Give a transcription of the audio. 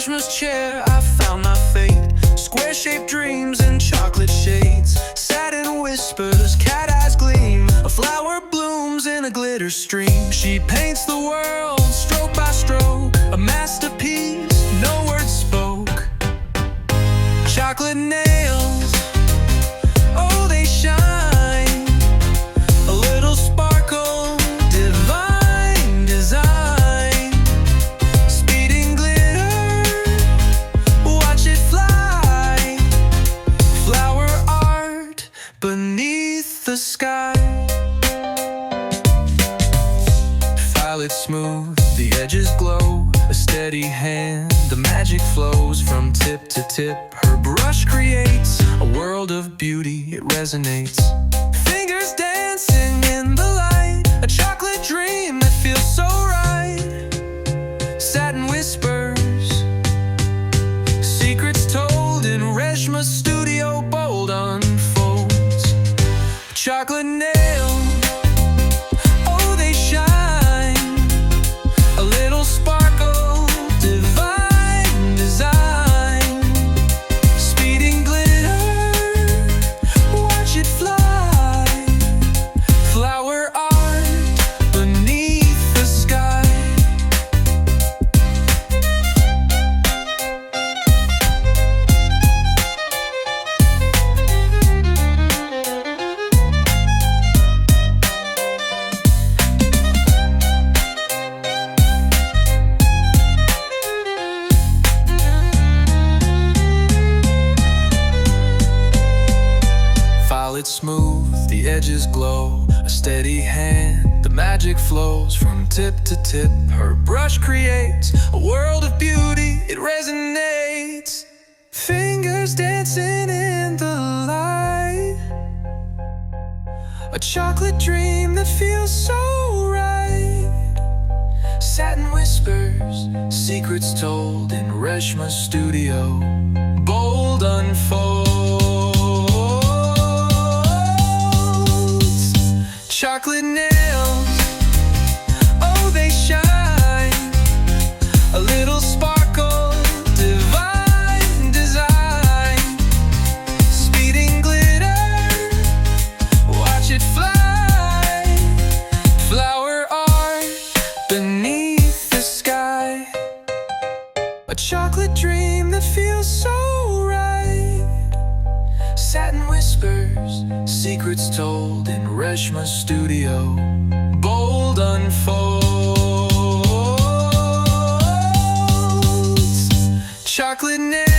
Reshma's chair, I found my fate. Square-shaped dreams in chocolate shades. Satin whispers, cat eyes gleam. A flower blooms in a glitter stream. She paints the world, stroke by stroke. A masterpiece, no words spoke. Chocolate nails, oh they shine. A little sparkle, divine design. Speeding glitter, watch it fly. Flower art beneath the sky. Violet smooth, the edges glow. A steady hand, the magic flows from tip to tip. Her brush creates a world of beauty, it resonates. Fingers dancing in the light, a chocolate dream that feels so right. Satin whispers, secrets told in Reshma's studio, bold unfolds. Chocolate nails, oh they shine. A little sparkle, divine design. Speeding glitter, watch it fly. Flower art beneath the sky. Violet smooth, the edges glow. A steady hand, the magic flows from tip to tip. Her brush creates a world of beauty, it resonates. Fingers dancing in the light. A chocolate dream that feels so right. Satin whispers, secrets told in Reshma's studio, bold unfolds. Chocolate nails, oh they shine. A little sparkle, divine design. Speeding glitter, watch it fly. Flower art beneath the sky. A chocolate dream that feels so right. Satin whispers, secrets told in Reshma's studio, bold unfolds. Chocolate nails.